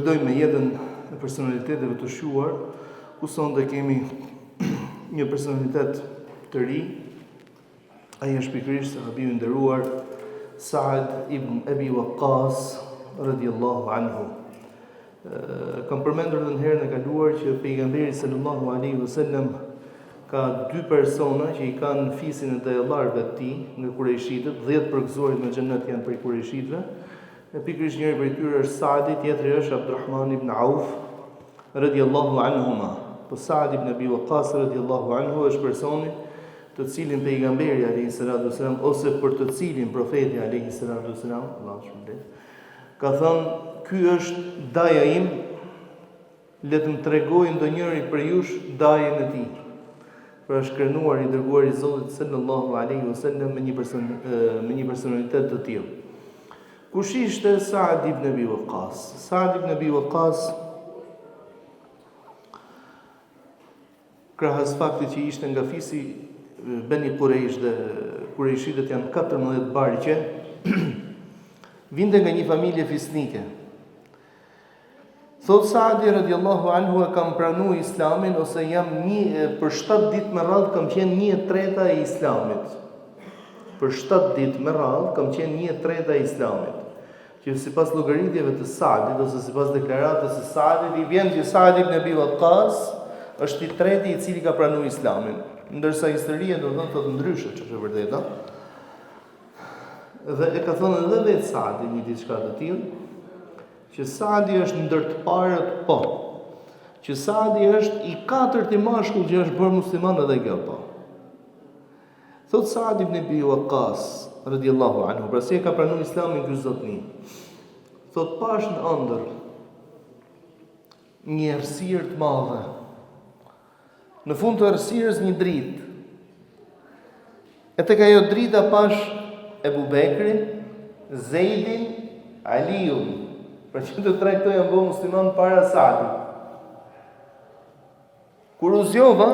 Vazhdojmë me jetën e personaliteteve të shuar, ku sonte kemi një personalitet të ri. Ai është pikërisht sahabiu i nderuar Sa'd ibn Abi Waqqas radhiyallahu anhu. Kam përmendur edhe në herën e kaluar që pejgamberi sallallahu alaihi wasallam ka dy persona që i kanë fisin e dajallarëve të tij nga kurajshitët, 10 përgëzuarit në xhennet janë prej kurajshitëve. E pikërisht njëri prej tyre është Sa'di, tjetri është Abdurrahman ibn Auf radhiyallahu anhuma. Po Sa'd ibn Abi Waqqas radhiyallahu anhu është personi të cilin pejgamberi alayhi salatu wasalam ose për të cilin profeti alayhi salatu wasalam, Allahu shpëlet, ka thënë, ky është daja im, le të më tregojë ndonjëri për jush dajen e tij. Për është krenuar i dërguar i Zotit sallallahu alaihi wasallam me një personalitet të tillë. Kush ishte Sa'd ibn Abi Waqqas? Sa'd ibn Abi Waqqas, krahas faktit që ishte nga fisi Beni Quraysh dhe Qurayshitët janë 14 barqe, vinte nga një familje fisnike. Thot Sa'di radhiyallahu anhu, e kam pranuar Islamin ose jam për 7 ditë me radhë kam qenë 1/3 e Islamit. Për 7 ditë me radhë kam qenë 1/3 e Islamit. Që sipas llogaritjeve të Sa'dit ose sipas deklaratës së Sa'dit, i vjen që Sa'd ibn Abi Waqqas është i treti i cili ka pranuar Islamin, ndërsa historia do të thotë ndryshe, ç'është e vërteta. Dhe e ka thënë edhe vetë Sa'di një diçka të tillë, që Sa'di është ndër të parët, po. Që Sa'di është i 4 i mashkull që është bërë musliman edhe kjo, po. Thot Sa'd ibn Abi Waqqas radhiyallahu anhu, pra si e ka pranuar Islamin ky zotni. Thot pash në ëndër një errësirë të madhe. Në fund të errësirës një dritë. E tek ajo drita pash Ebu Bekrin, Zeidin, Aliun, për që të tre këto janë bërë musliman para Sa'dit. Kur u zgjova,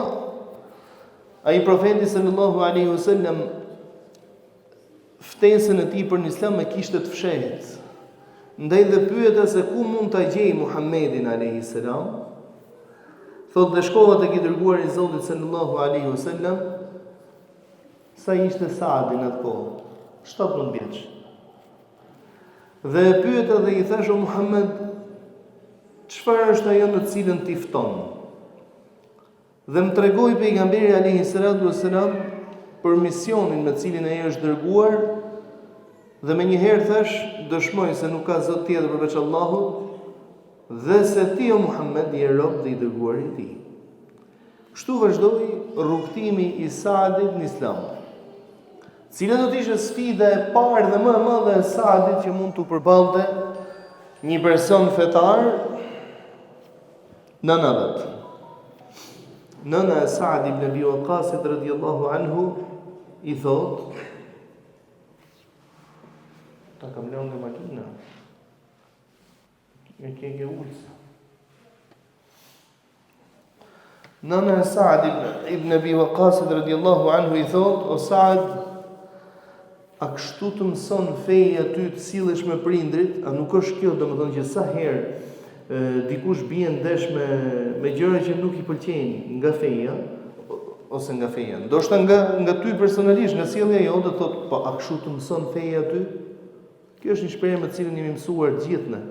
ai profeti sallallahu alaihi wasallam ftesën e tij për në Islam e kishte të fshehtë. Ndaj dhe pyeta se ku mund ta gjej Muhammedin alaihi salam. Thot dhe shkova tek i dërguari i Zotit sallallahu alaihi wasallam, sa ishte Sa'di në atë kohë, 17 vjeç. Dhe e pyeta dhe i thash, o Muhammed, çfarë është ajo në cilën ti fton? Dhe më tregoi pejgamberi alayhi salatu wasalam për misionin me cilin ai është dërguar, dhe menjëherë thash, dëshmoj se nuk ka zot tjetër përveç Allahut, dhe se ti o Muhammed je rob dhe i dërguar i tij. Kështu vazhdoi rrugtimi i Sa'dit në Islam. Cila do të ishte sfida e parë dhe më e madhe e Sa'dit që mund të përballte një person fetar? Nëna vet. Nëna e Sa'd ibn Abi Waqqas radhiyallahu anhu i thot, ta kam lënë nga makina. E ke ulsa. Nëna e Sa'd ibn Abi Waqqas radhiyallahu anhu i thot, o Sa'd, a kështu të mëson feja ty të sillesh me prindrit? A nuk është kjo, domethënë që sa herë dikush bie ndesh me gjëra që nuk i pëlqejnë nga feja ose nga feja. Ndoshta nga ty personalisht, nga sjellja jote, thot, po a kështu të mëson feja ty? Kjo është një shprehje me të cilën jemi mësuar gjithë ne.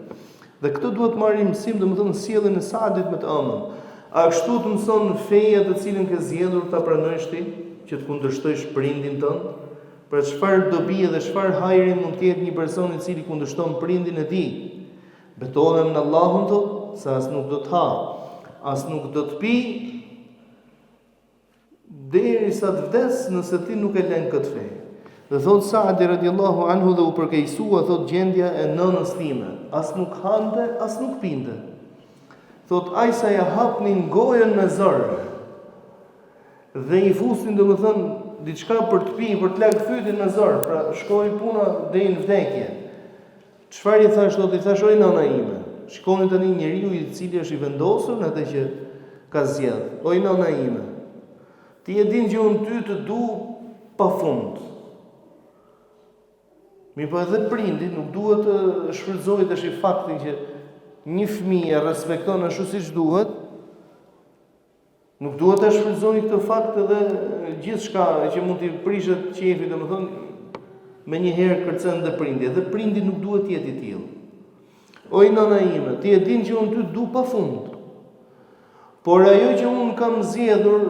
Dhe këtë duhet të marrim mësim, domethënë sjelljen e Sa'dit me të ëmën. A kështu të mëson feja të cilën ke zgjedhur ta pranosh ti, që të kundërshtojsh prindin tënd? Për çfarë dobi dhe çfarë hajri mund të ketë një person i cili kundërshton prindin e tij? Betohem në Allahun thot, se as nuk do të ha, as nuk do të pi, derisa të vdes nëse ti nuk e lën këtë fe. Dhe thot Sa'di radhiyallahu anhu, dhe u përkeqësua thot gjendja e nënës time, as nuk hante, as nuk pinte. Thot ai sa ja hapnin gojën me zor, dhe i fusin domethënë diçka për të pi, për të lagë fytin me zor, pra shkoi puna deri në vdekje. Çfarë i thash, do t'i thash, oj nëna ime, shikoni tani njeriu i cili është i vendosur në atë që ka zgjedh. Oj nëna ime, ti e din që unë ty të du pafund. Mi po edhe prindi nuk duhet të shfrytëzojë tash faktin që një fëmijë e respekton ashtu siç duhet, nuk duhet ta shfrytëzoni këtë fakt edhe gjithçka që mund t'i prishet qefi, domethënë me një herë kërcen dhe prindi. Dhe prindi nuk duhet të jetë i tillë. Oj nana ime, ti e din që unë ty du pafund. Por ajo që unë kam zgjedhur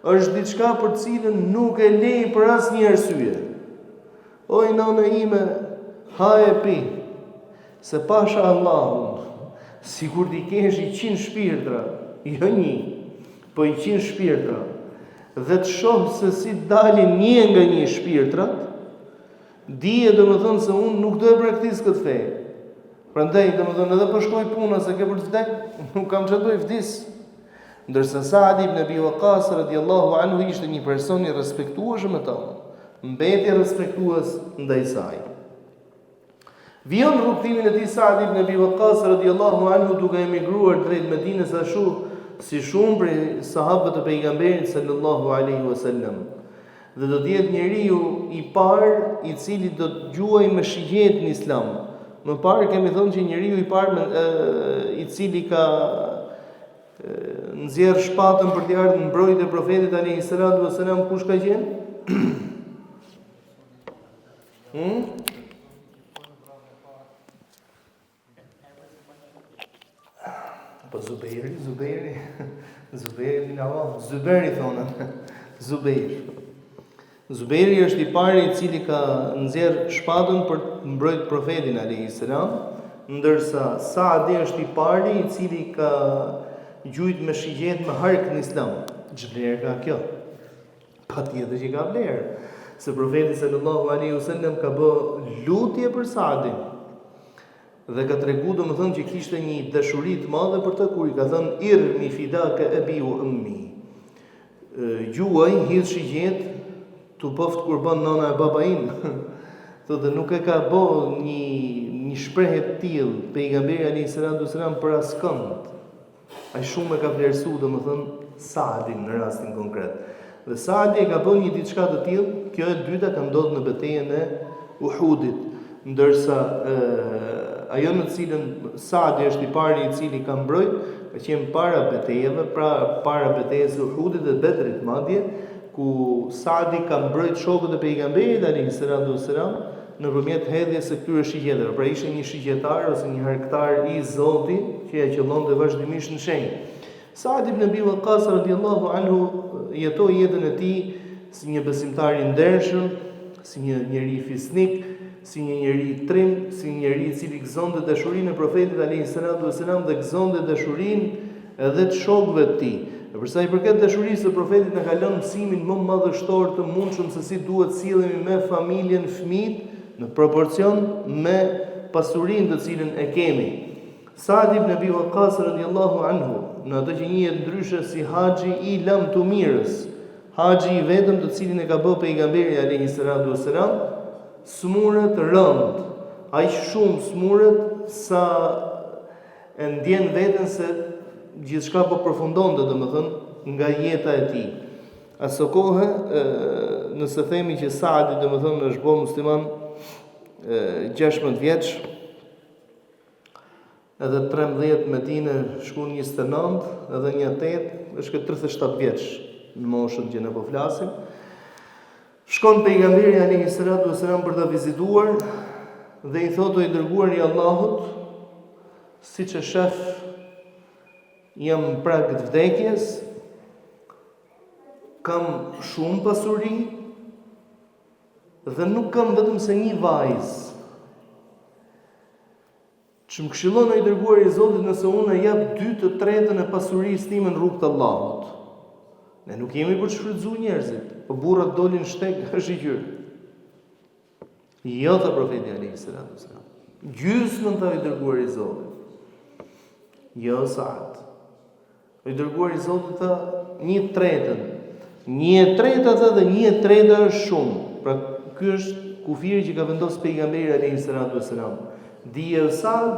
është diçka për të cilën nuk e lej për asnjë arsye. Oj nana ime, ha e pi, se pasha Allahun, sikur t'i kesh 100 shpirtra, jo një, po 100 shpirtra, dhe të shoh se si dalin një nga një shpirtrat, dije domethënë se unë nuk do e praktikoj këtë fe. Prandaj domethënë edhe po shkoj puna se ke për të vdek, nuk kam çfarë do i vdis. Ndërsa Saad ibn Abi Waqqas radhiyallahu anhu ishte një person i respektueshëm me ta. Mbeti respektues ndaj saj. Vion rrugtimin e tij Saad ibn Abi Waqqas radhiyallahu anhu duke emigruar drejt Medinës ashtu si shumë prej sahabëve të pejgamberit sallallahu alaihi wasallam. Dhe do të jetë njeriu i parë i cili do të gjuajë me shihet në Islam. Më parë kemi thënë që njeriu i parë i cili ka nxjerr shpatën për të ardhur në mbrojtje e profetit alayhi salatu wasalam, kush ka qenë? Po Zubejri bin Awam, Zubejri thonë. Zubejri është i pari i cili ka nxjerr shpatën për të mbrojtur profetin alayhi salam, ndërsa Saadi është i pari i cili ka gjujt me shigjet me hark në Islam. Ç'vlerë ka kjo? Patjetër që ka vlerë, se profeti sallallahu alaihi wasallam ka bë lutje për Saadin. Dhe ka tregu domethënë që kishte një dashuri të madhe për të, kur i ka thënë irmi fidaka abi wa ummi. Gjuaj hidh shigjet tu bëft kur bën nana e baba im. Thotë nuk e ka bë një shprehje të tillë pejgamberi alayhi salatu wasalam për askënd. Ai shumë e ka vlerësuar domethënë Saadin në rastin konkret. Dhe Saadi e ka bën një diçka të tillë, kjo e dyta ka ndodhur në betejën e Uhudit, ndërsa ajo në cilën Saadi është i pari i cili ka mbrojt, ka qenë para betejëve, pra para betejës së Uhudit dhe Bedrit madje, ku Saadi ka mbrojt shokët e pejgamberit alayhi salatu wasalam nëpërmjet hedhjes së këtyre shigjeteve. Pra ishte një shigjetar ose një harktar i Zotit që ja qëllonte vazhdimisht në shenjë. Saad ibn Abi Waqqas radhiyallahu anhu jetoi jetën e tij si një besimtar i ndershëm, si një njeri fisnik, si një njeri trim, si një njeri i cili gëzonte dashurinë e profetit alayhi salatu wasalam dhe gëzonte dashurinë edhe të shokëve të tij. Për sa i përket dashurisë së profetit, na ka lënë mësimin më madhështor të mundshëm se si duhet sillemi me familjen, fëmijët në proporcion me pasurinë të cilën e kemi. Saad ibn Abi Waqqas radhiyallahu anhu, në ato që njihet ndryshe si haxhi i lam të mirës, haxhi i vetëm të cilin e ka bërë pejgamberi alayhi salatu wasalam, smuret rënd, aq shumë smuret sa e ndjen veten se gjithçka po përfundonte domethënë nga jeta e tij. Aso kohë, nëse themi që Saadi domethënë është bërë musliman 16 vjeç, edhe 13 Medinë shkon 29, edhe një 8, është 37 vjeç në moshën që ne po flasim. Shkon pejgamberi alayhi salatu wasalam për ta vizituar dhe i thotë i dërguari i Allahut, siç e shef jam në prag të vdekjes, kam shumë pasuri dhe nuk kam vetëm se një vajzë. Që më këshillon ai dërguari i Zotit nëse unë jap 2/3 e pasurisë time në rrugt të Allahut. Ne nuk jemi për të shfrytzuar njerëzit, po burrat dolin shteg është i gjyrë. Jo, tha profeti alayhi salatu wasalam. Gjysmën tha i dërguari i Zotit. Jo, Saad. I dërguari i Zotit tha 1/3. 1/3 tha dhe 1/3 është shumë. Pra ky është kufiri që ka vendosur pejgamberi alayhi salatu wasalam. Dije Saad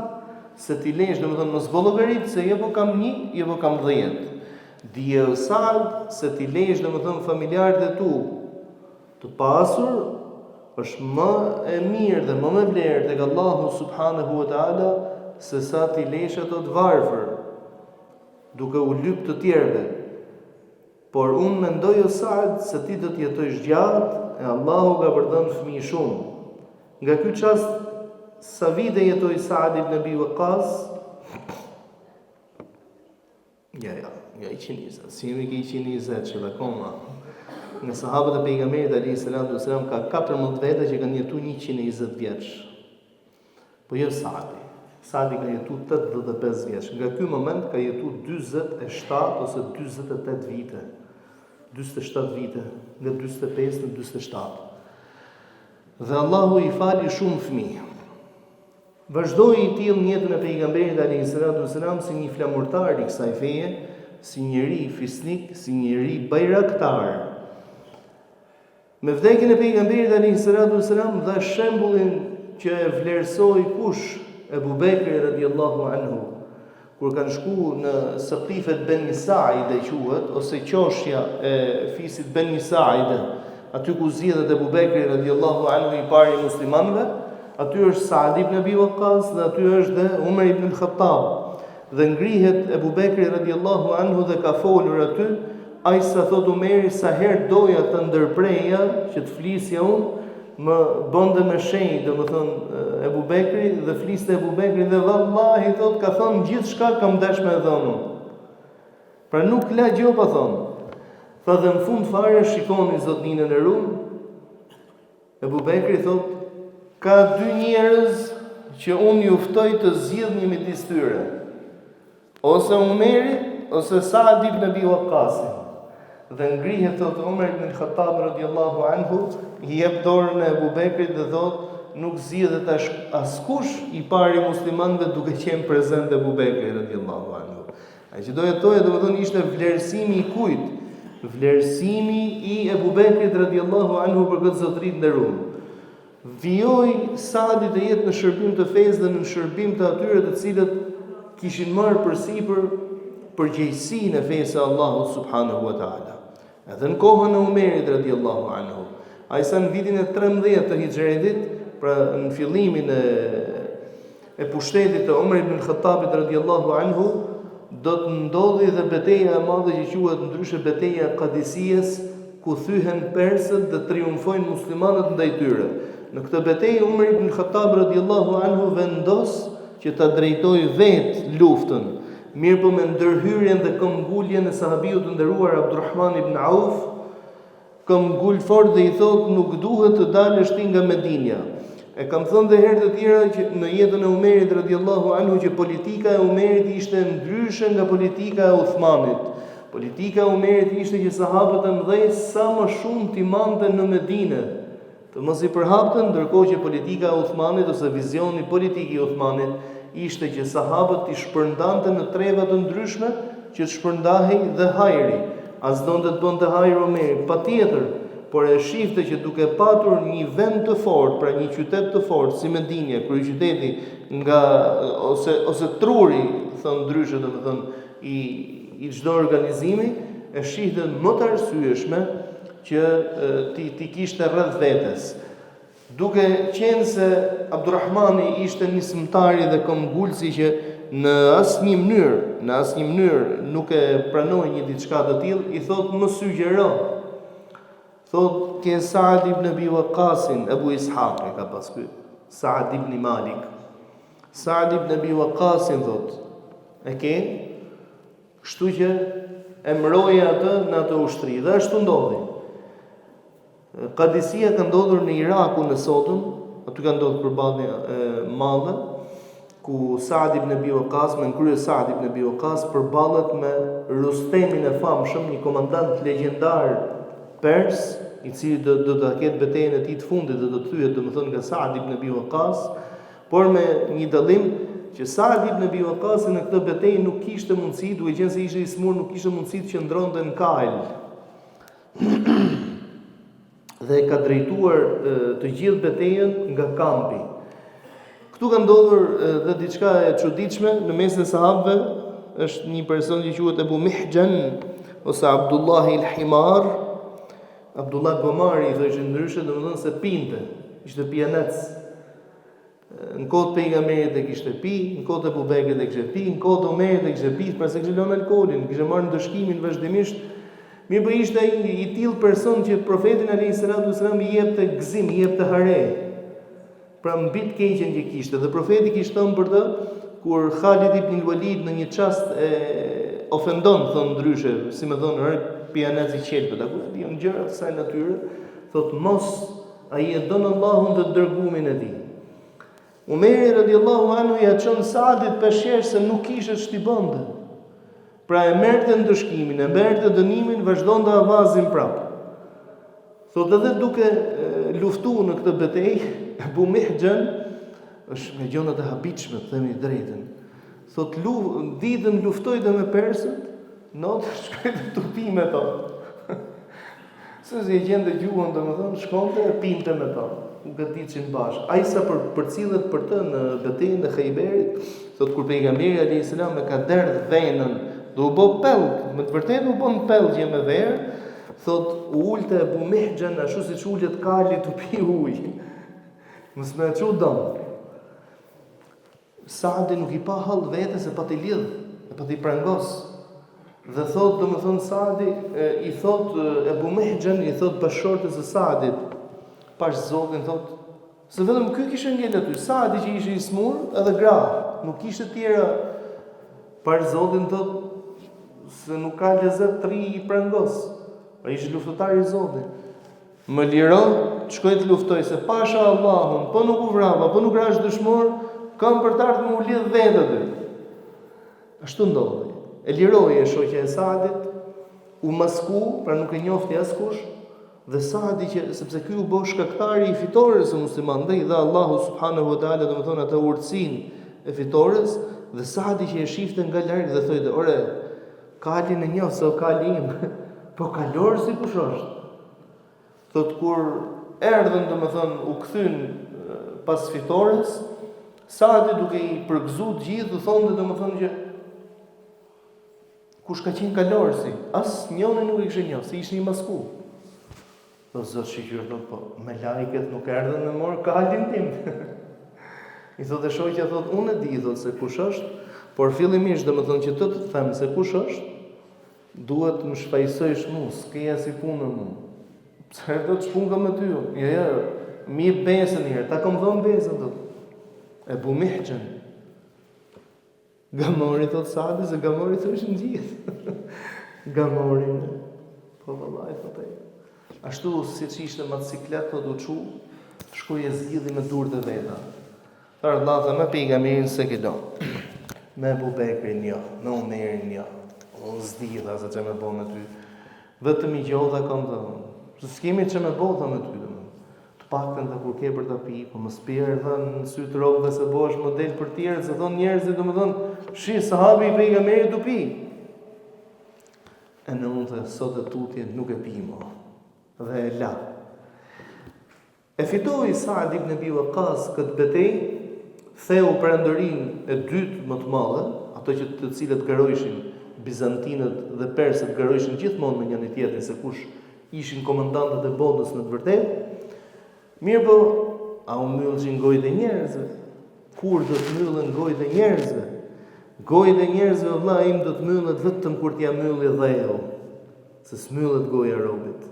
se ti lesh domethënë mos bollogarit se jo po kam 1, jo po kam 10. Dije Saad se ti lesh domethënë familjarët e tu të pasur është më e mirë dhe më me vlerë tek Allahu subhanahu wa taala se sa ti lesh ato të varfër, duke u lyp të tjerëve. Por unë mendoj o Saad se ti do të jetojsh gjatë e Allahu ka dhënë fëmijë shumë. Nga ky çast sa vite jetoi Saad ibn Abi Waqqas? Ja, 120. Si jemi ke 120 që akoma. Në sahabët e pejgamberit alayhis salam ka 14 vete që kanë jetuar 120 vjeç. Po jo Saadi. Saadi ka jetuar 85 vjeç. Nga ky moment ka jetuar 47 ose 48 vite. 47 vite, nga 45 në 47. Dhe Allahu i fali shumë fëmijë. Vazhdoi i tillë në jetën e pejgamberit alayhis salam si një flamurtar i kësaj feje, si njëri fisnik, si njëri bajraktar. Me vdekjen e pejgamberit alayhis salam dha shembullin që e vlerësoi kush? Ebu Bekri radhiyallahu anhu. Kur kanë shku në Saqifet Beni Saide quhet, ose qoshja e fisit Beni Saide, aty ku zgjidhet Ebu Bekri radhiyallahu anhu i pari i muslimanëve, aty është Saad ibn Abi Waqqas dhe aty është dhe Umar ibn al-Khattab. Dhe ngrihet Ebu Bekri radhiyallahu anhu dhe ka folur aty, ai sa thot Umeri, sa herë doja të ndërpreja që të flisja unë, më bënde me shenjë, domethënë Ebu Bekri dhe fliste Ebu Bekri dhe vallahi thot ka thonë gjithçka kam dash me dhënë. Pra nuk la gjë pa thonë. Tha dhe në fund fare shikoni zotninën e rum. Ebu Bekri thot ka dy njerëz që unë ju ftoj të zgjidhni midis tyre. Ose Umeri ose Saad ibn Abi Waqqas. Dhe ngrihet thot Umar ibn al-Khattab radhiyallahu anhu, i jep dorën e Ebu Bekrit dhe thot nuk zgjidhet askush i pari muslimanëve duke qenë prezent Ebu Bekri radhiyallahu anhu. Ai që do jetoje domethënë ishte vlerësimi i kujt? Vlerësimi i Ebu Bekrit radhiyallahu anhu për këtë zotëri të nderuar. Vijoi Saadi të jetë në shërbim të fesë dhe në shërbim të atyre të cilët kishin marrë përsipër përgjegjësinë e fesë së Allahut subhanahu wa taala. Edhe në kohën e Umerit radhiyallahu anhu, ai sa në vitin e 13 të Hijretit, pra në fillimin e pushtetit të Umar ibn al-Khattabit radhiyallahu anhu, do të ndodhi dhe betejë e madhe që quhet ndryshe betejë e Qadisiyes, ku thyhen persët dhe triumfojnë muslimanët ndaj tyre. Në këtë betejë Umar ibn al-Khattab radhiyallahu anhu vendos që ta drejtojë vetë luftën. Mirë po me ndërhyrjen dhe këmbguljen e sahabiut të nderuar Abdurrahman ibn Auf, këmbgul fort dhe i thot nuk duhet të dalësh ti nga Medinja. E kam thënë dhe herë të tjera që në jetën e Umerit radhiyallahu anhu që politika e Umerit ishte ndryshe nga politika e Uthmanit. Politika e Umerit ishte që sahabët e mëdhenj sa më shumë t'i mante në Medinë, të mos i përhapten, ndërkohë që politika e Uthmanit ose vizioni politik i Uthmanit ishte që sahabët i shpërndante në treva të ndryshme që të shpërndahej dhe hajri. As donte të bënte hajër Omeri, patjetër, por e shifte që duke patur një vend të fortë, pra një qytet të fortë si Medinja, kryeqyteti nga ose truri, thon ndryshe domethënë i çdo organizimi, e shihte më të arsyeshme që ti kishte rreth vetes. Duke qenë se Abdurrahmani ishte nismtari dhe këmbgulsi që në asnjë mënyrë nuk e pranoi një diçka të tillë, i thot më sugjero. Thot ke Saad ibn Abi Waqqasin, Abu Ishaq e ka pas ky, Saad ibn Malik. Saad ibn Abi Waqqasin thot, e ke? Kështu që emroi atë në atë ushtri dhe ashtu ndodhi. Qadisia ka ndodhur në Iraku në sotëm, aty ka ndodhur përballje madhe, ku Saad ibn Abi Waqqas, me krye Saad ibn Abi Waqqas përballet me Rustemin e famshëm, një komandant legjendar pers, i cili do ta ketë betejën e tij të fundit dhe do të thyet domethënë nga Saad ibn Abi Waqqas, por me një dallim që Saad ibn Abi Waqqas në këtë betejë nuk kishte mundësi, duke qenë se ishte i smur, nuk kishte mundësi të qëndronte në kajl. Dhe ka drejtuar të gjithë betejën nga kampi. Këtu ka ndodhur dhe diçka e çuditshme në mesin e sahabëve, është një person që quhet Abu Mihjan ose Abdullah al-Himar. Abdullah Gomari i thoshte ndryshe, domethënë se pinte, ishte pianec. Në kohët pejgamberit e kishte pi, në kohët e Abu Bekrit e kishte pi, në kohët e Omerit e kishte pi, pra se kishte lënë alkoolin, kishte marrë ndëshkimin vazhdimisht. Mirë po ishte i tillë person që profetin alayhis salam i jepte gëzim, i jepte hare. Pra mbi të keqen që kishte, dhe profeti kishte thënë për të, kur Khalid ibn Walid në një çast e ofendon, thon ndryshe, si më thon, pianez i qelpët, apo janë gjëra të kësaj natyre, thot mos ai e don Allahun dhe dërgumin e tij. Umeri radiallahu anhu ja çon Saadit peshqesh se nuk kishte ç'ti bënte. Pra e merrte ndëshkimin, e merrte dënimin, vazhdonte avazin prap. Thot edhe duke luftuar në këtë betejë, Abu Mihjan është me gjëra të habitshme, të themi drejtën. Thot ditën luftoi dhe me persët, natë shkoi të tupi me to. Se si e gjente gjuhën, domethënë, shkonte e pinte me to. U gatitin bashkë. Ai sa përcillet për të në betejën e Khayberit, thot kur pejgamberi alayhis salam e ka derdh venën, do u bë pellg, me të vërtetë u bën pellgje me verë, thot u ulte Abu Mihjan ashtu siç ulet kali të pi ujë. Mos më çu dom. Saadi nuk i pa hall vetes se pa të lidh, e pa të prangos. Dhe thot, domethënë Saadi i thot Abu Mihjan i thot bashortës së Saadit, pash zotin, thot, se vetëm ky kishte ngel aty, Saadi që ishte i smur, edhe gra, nuk kishte tjera. Pash zotin, thot, se nuk ka lezet të ri i prangos. Ai ishte luftëtar i Zotit. Më liro të shkoj të luftoj, se pasha Allahun, po nuk u vrava, po nuk rash dëshmor, kam për të ardhur më u lidh vetë aty. Ashtu ndodhi. E liroi e shoqja e Saadit, u masku, pra nuk e njofti askush, dhe Saadi që sepse ky u bë shkaktari i fitores së muslimanëve, dhe Allahu subhanahu wa taala domethënë atë urtësinë e fitores, dhe Saadi që e shifte nga larg dhe thotë, "Ore, kalin e njoh se o kali im, po kalor si kush është." Thot kur erdhën domethënë u kthyn pas fitores, Saadi duke i përgëzuar të gjithë, thonë domethënë që kush ka qenë kalorsi, as njëri nuk i kishte njoh, se ishte i masku. Do zot shiqur thot, po me lajket nuk erdhën me mor kalin tim. I thotë shoqja, thot, unë e di thot se kush është, por fillimisht domethënë që të them se kush është, duhet më shpajsojsh mua, s'keja si punë më. Pse do të shpunga me ty? Jo, mi besën herë, ta kam dhënë besën thot. E bu Mihjan. Gamori thot Saadi, se Gamori thoshin gjithë. Gamori. Po vallahi thot ai. Ashtu siç ishte motociklet thot u çu, shkoi e zgjidhi me durrët e veta. Thar Allah dhe me pejgamberin se këdo. Me Abu Bekrin jo, me Omerin jo. Unë zdidha se që me bo me ty. Vetëm i gjodha kam dhënë. Se s'kemi që me bo me ty. Të paktën dhe kur ke për të pi, po më spjerë dhe në sy të rogëve se bo është model për tjerë, se thonë njerëzit dhe më thonë, shi, sahabi i pejgamberit të pi. E në unë dhe sot e tutje nuk e pi mo. Dhe e la. E fitoi Saad ibn Abi Waqqas këtë betejë, theu perandërinë e dytë më të madhe, ato që të cilët garojshin bizantinët dhe persët garojshin gjithmonë me njëri tjetrin se kush ishin komandantët e botës në të vërtetë. Mirë po, a u mbyllshin gojët e njerëzve? Kur do të mbyllen gojët e njerëzve? Gojët e njerëzve vëlla im do të mbyllet vetëm kur t'ia mbylli dheu, se s'mbyllet goja e robit.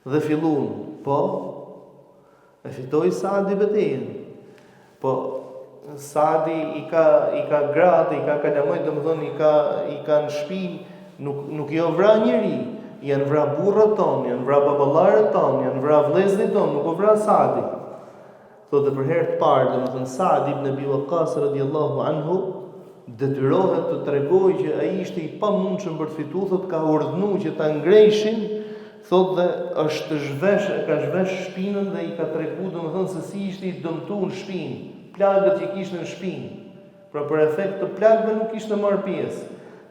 Dhe fillun, po, e fitoi Saadi betejën. Po Saadi i ka gratë, i ka kalamoj, domethënë i ka në shtëpi, nuk jo vra njeri, janë vra burrat tonë, janë vra baballarët tonë, janë vra vëllezërit tonë, nuk o vra Saadi. Thotë për herë të parë, domethënë Saadi ibn Abi Waqqas radhiyallahu anhu detyrohet të tregojë që ai ishte i pamundshëm për të fituar, thotë ka urdhënuar që ta ngrejshin, thotë dhe ka zhvesh shpinën dhe i ka treguar domethënë se si ishte i dëmtuar në shpinë. Plagët që kishte në shpinë. Pra për efekt të plagëve nuk kishte marrë pjesë.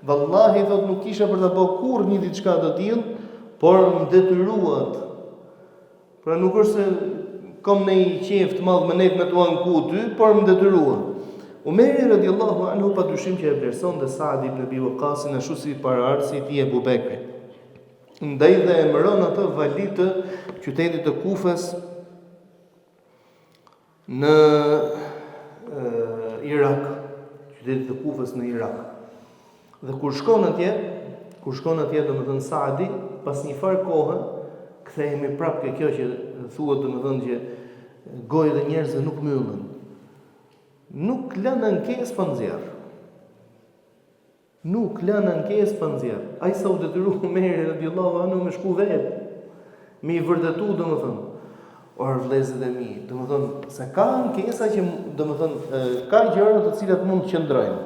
Vallahi thot nuk kisha për ta bërë kurrë një diçka të tillë, por më detyruat. Pra nuk është se kam në i qef të madh me ne me tuan ku ty, por më detyruat. Umeri radhiyallahu anhu padyshim që e vlerëson dhe Saad ibn Abi Waqqasin ashtu si paraardhësi i tij Abu Bekrit. Ndaj dhe emëron atë vali të qytetit të Kufës në Irak, qytetit të Kufës në Irak. Dhe kur shkon atje domethënë Saadi, pas një farë kohe, kthehemi prapë ke kjo që thuhet domethënë që gojët e njerëzve nuk mbyllen. Nuk lënë ankesë pa nxjerr. Nuk lënë ankesë pa nxjerr. Ai sa u detyrua Omeri radiallahu anhu me shku vetë, me i vërtetu domethënë. Or vëllezërit e mi, domethënë se ka ankesa që domethënë ka gjëra të cilat mund të qëndrojnë.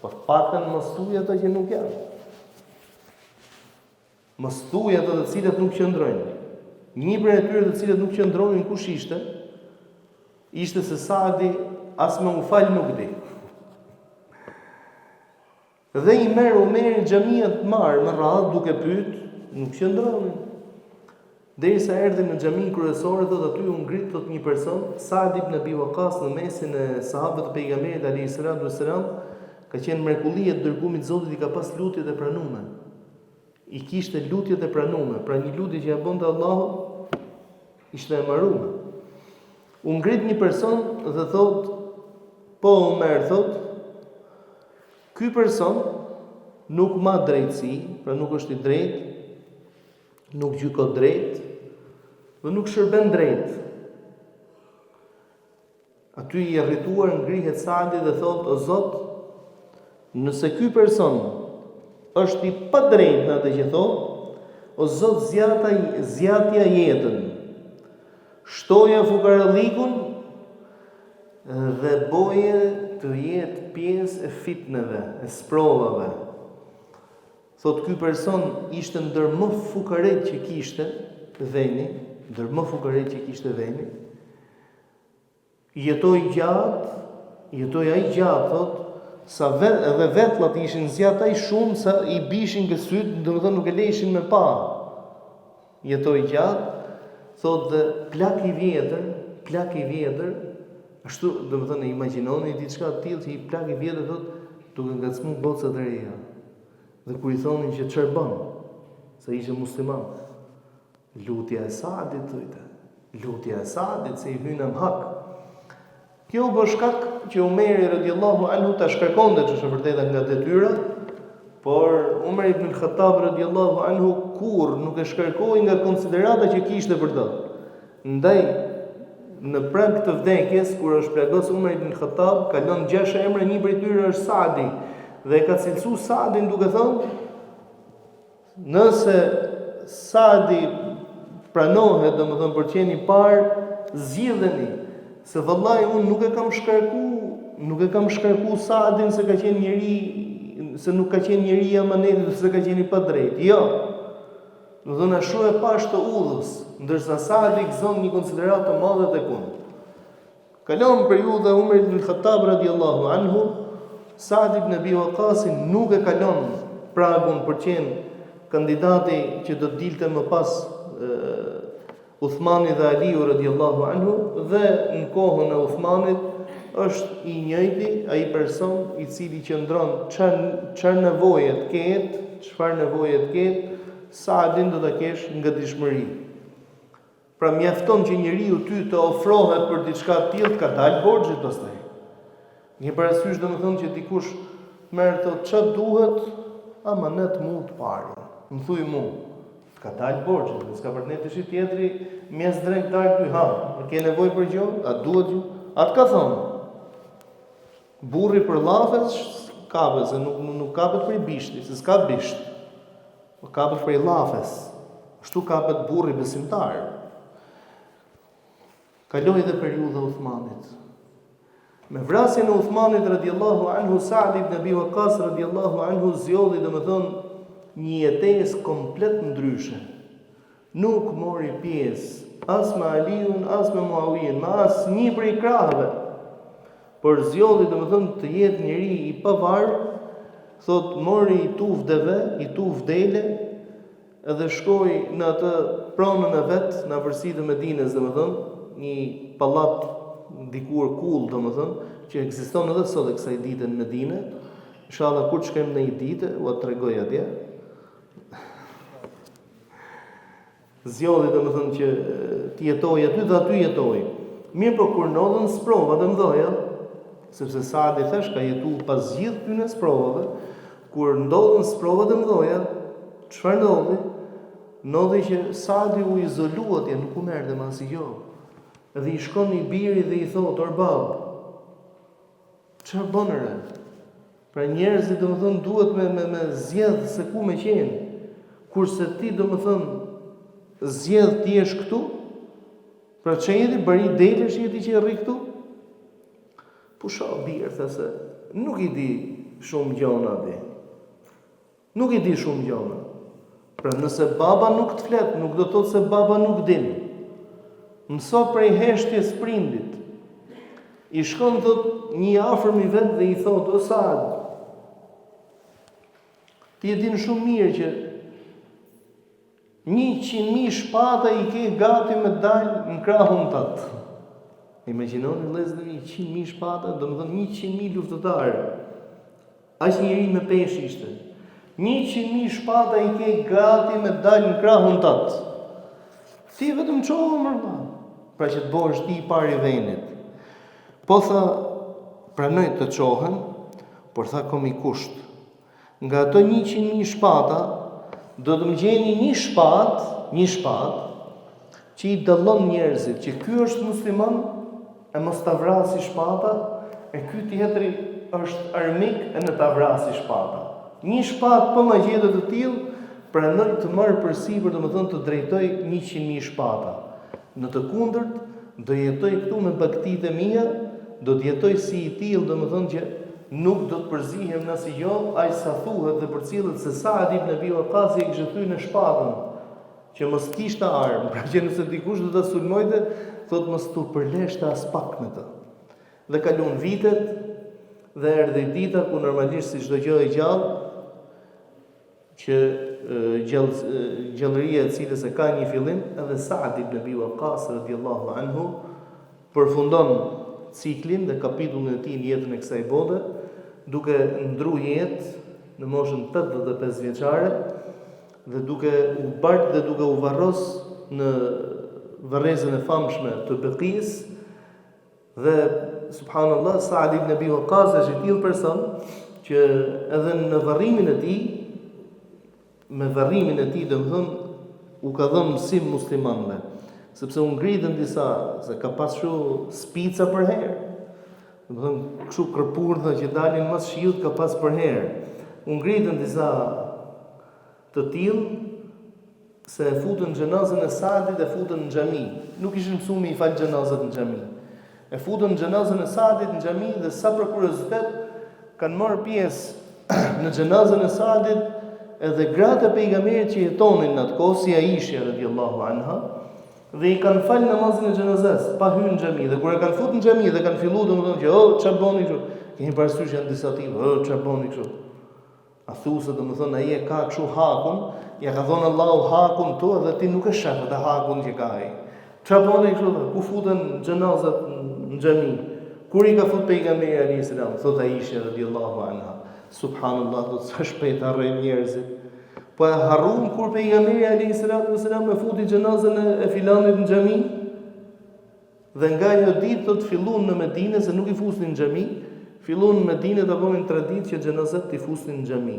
Po paktën mos thuaj ato që nuk janë. Mos thuaj ato të cilat nuk qëndrojnë. Një prej atyre të cilat nuk qëndronin kush ishte? Ishte se Saadi as më u fal nuk di. Dhe i merr Omeri xhamia të marr me radhë duke pyet, nuk qëndronin. Derisa erdhi në xhamin kryesore, thotë aty u ngrit thotë një person, Saad ibn Abi Waqqas, në mesin e sahabëve të pejgamberit alayhis salam, ka qenë mrekullia e dërgumit të Zotit, i ka pas lutjet e pranuara. I kishte lutjet e pranuara, pra një lutje që ja bënte Allahu ishte e mbaruar. U ngrit një person dhe thotë, po Omer thotë, ky person nuk ma drejtësi, pra nuk është i drejtë, nuk gjykon drejt dhe nuk shërben drejt. Aty i rrituar ngrihet Saadi dhe thot, o Zot, nëse ky person është i padrejt në atë që thot, o Zot, zjatja jetën, shtoja fukarallikun dhe boje të jetë pjesë e fitneve, e sprovave. Thot, ky person ishte ndër më fukaret që kishte veni, jetoi ai gjatë, thot, sa edhe vetullat ishin zgjat ai shumë sa i bishin nga syt, domethënë nuk e lejshin me pa. Jetoi gjatë, thot, dhe plak i vjetër, ashtu domethënë imagjinoni diçka të tillë që i plak i vjetër thot, duke ngacmuar gocat e reja. Dhe kur i thonin që çfarë bën, se ishte musliman, lutja e Saadit thotë, lutja e Saadit se i hyn në hak. Kjo u bë shkak që Omeri radiallahu anhu ta shkarkonte çështë vërteta nga detyra, por Umar ibn al-Khattab radiallahu anhu kur nuk e shkarkoi nga konsiderata që kishte për të. Ndaj në prag të vdekjes, kur është plagos Umar ibn al-Khattab, ka lënë 6 emra, një prej tyre është Saadi. Dhe ka cilësu Saadin duke thënë, nëse Saadi pranohet, domethënë për qenë i parë, zgjidheni, se vallai unë nuk e kam shkarku Saadin se ka qenë njeri, se nuk ka qenë njeri i amanetit, se ka qenë i padrejt. Jo. Domethënë ashtu e pash të udhës, ndërsa Saadi gëzon një konsiderat të madhe tek unë. Kalon periudha Umar ibn Khattab radiallahu anhu, Saad ibn Abi Waqqas nuk e kalon pragun për qenë kandidati që do të dilte më pas Uthmani dhe Aliu radiallahu anhu, dhe në kohën e Uthmanit është i njëjti ai person i cili qëndron çfarë nevoje të ketë, Saadin do ta kesh nga dishmëri. Pra mjafton që njeriu ty të ofrohet për diçka të tillë, ka dalë borxhi pastaj. Një parasysh domethënë që dikush merr thotë ç'a duhet, amanet mu të parë. Më thuj mu, ka dalë borxhi, s'ka për ne të shi tjetri, mjes drejt dalë ty, ha, ke nevojë për gjë, a duhet gjë? Atë ka thonë. Burri për llafes kapet, se nuk kapet për i bishti, se s'ka bisht. Po kapet për i llafes. Ashtu kapet burri besimtar. Kaloi dhe periudha e Uthmanit. Me vrasjen e Uthmanit radiallahu anhu, Saad ibn Abi Waqqas radiallahu anhu zgjodhi domethënë një jetesë komplet ndryshe. Nuk mori pjesë as me Aliun, as me Muawiyen, me as një prej krahëve. Por zgjodhi domethënë të jetë njeri i pavarur, thot mori i tuf deve, i tuf dele, edhe shkoi në atë pronën e vet, në afërsitë e Medinës, domethënë, një pallat dikur kull, domethënë, që ekziston edhe sot e kësaj dite në Medinë. Inshallah kur të shkojmë në një ditë, u tregoj atje. Zgjodhi domethënë që të jetoj aty dhe aty jetoj. Mirë po kur ndodhen sprova të mëdha, sepse Saadi thash ka jetu pas gjithë këtyre sprovave, kur ndodhen sprova të mëdha, çfarë ndodhi? Ndodhi që Saadi u izolua atje, nuk u merrte më asgjë. Dhe i shkon i biri dhe i thotë, "O bab, çfarë bën re?" Pra njerëzit domethënë duhet me zgjedh se ku me qenë. Kurse ti domethënë zgjedh ti jesh këtu? Pra që jeti bëri delesh jeti që rri këtu? Pusha birë, thase, nuk i di shumë gjona di. Nuk i di shumë gjona. Pra nëse baba nuk të flet, nuk do të thotë se baba nuk din. Mëso prej heshtjes prindit. I shkon thot një afërm i vet dhe i thot, "O Saad, ti e din shumë mirë që 100.000 shpata i ke gati me dalë në krahun tëtë." Imagjinoni vëllezër, 100.000 shpata, domethënë 100.000 luftëtarë. Aq njëri me peshë ishte. 100.000 shpata i ke gati me dalë në krahun tëtë. Ti vetëm çohu më pra që të bëhesh ti i pari i vendit. Po tha, pranoj të çohen, por tha kom i kusht. Nga ato 100.000 shpata do të më gjeni një shpat që i dallon njerëzit që ky është musliman e mos ta vrasi shpata e ky tjetri është armik e në ta vrasi shpata. Një shpat po ma gjetë të tillë, pranoj të marr përsipër, domethënë të drejtoj 100.000 shpata. Në të kundërt do jetoj këtu me baktitë e mia, do të jetoj si i tillë, domethënë që nuk do të përzihem në asgjë, aq sa thuhet dhe përcjellet se Saad ibn Abi Waqqas i kishte thënë në shpatën që mos kishte armë, pra që nëse dikush do ta sulmojte, thotë mos tu përleshte as pak me të. Dhe kalon vitet dhe erdhi dita ku normalisht si çdo gjë e gjallë që gjallëria e cilës e ka një fillim, edhe Saad ibn Abi Waqqas radhiyallahu anhu përfundon ciklin dhe kapitullin e tij në jetën e kësaj bote, duke ndru jetë në moshën 85 vjeçare dhe duke u bart dhe duke u varros në varrezën e famshme të Beqis. Dhe subhanallahu Saad ibn Abi Waqqas është i tillë person që edhe në varrimin e tij, me varrimin e tij domthon u ka dhënë mësim muslimanëve, sepse u ngritën disa se ka pasur spica për herë. Domthon kështu kërpurdha që dalin mas shiut ka pas për herë. U ngritën disa të tillë se e futën xhenazën e Saadit e futën në xhami. Nuk ishin mësuar me i fal xhenazat në xhami. E futën xhenazën e Saadit në xhami dhe sa për kuriozitet kanë marrë pjesë në xhenazën e Saadit edhe gratë e pejgamberit që jetonin në atë kohë, si Aisha radhiyallahu anha, dhe i kanë falë namazin e xhenazës pa hyrë në xhami. Dhe kur e kanë futur në xhami dhe kanë filluar domethënë që çfarë bëni kështu? Keni parasysh janë disa tillë, çfarë bëni kështu? A thosë domethënë ai e ka kështu hakun, ja ka dhënë Allahu hakun tu dhe ti nuk e sheh atë hakun që ka ai. Çfarë bëni kështu? Ku futen xhenazat në xhami? Kur i ka futur pejgamberi alayhis salam, thot Aisha radhiyallahu anha, subhanallahu, do të shpejt harrojnë njerëzit. Po e harruan kur pejgamberi alayhis salam e futi xhenazën e filanit në xhami. Dhe nga ajo ditë do të filluan në Medinë se nuk i fusnin në xhami, filluan në Medinë të bënin traditë që xhenazat i fusnin në xhami.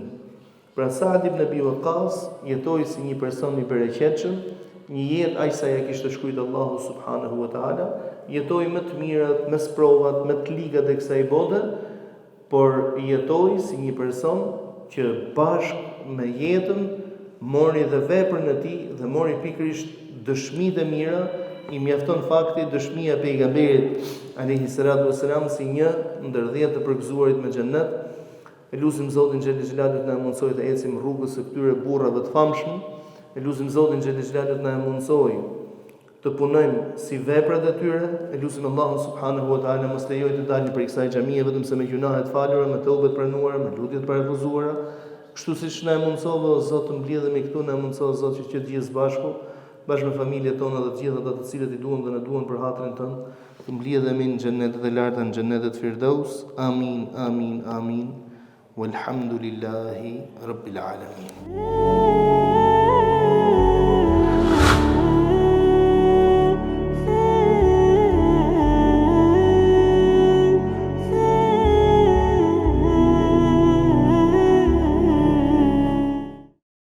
Pra Saad ibn Abi Waqqas jetoi si një person i bereqetshëm, një jetë aq sa ja kishte shkruajtur Allahu subhanahu wa taala, jetoi me të mirat, me sprovat, me të ligat e kësaj bote, por jetoi si një person që bashkë me jetën mori dhe veprën e tij dhe mori pikërisht dëshmitë e mira. I mjafton fakti dëshmia e pejgamberit alayhi salatu wasalam si një ndër 10 të përgëzuarit me xhennet. Elusim Zotin xhelel xhelalut na mundsoj të ecim rrugës së këtyre burrave të famshëm. Elusim Zotin xhelel xhelalut na mundsoj të punojmë si veprat e tyre. Elusim Allahun subhanahu wa taala mos lejoj të dalin për kësaj xhamie vetëm se me gjunahe të falura, me tëubet pranuara, me lutje të parafuzuara. Kështu siç na mundsove o Zot të mbledhemi këtu, na mundsoj Zot që të gjithë bashku bashkë me familjet tona dhe të gjitha ata të cilët i duam dhe na duan për hatrin tënd, të mbledhemi në xhennetet e larta, në xhennetet Firdaus. Amin, amin, amin. Walhamdulillahi rabbil alamin.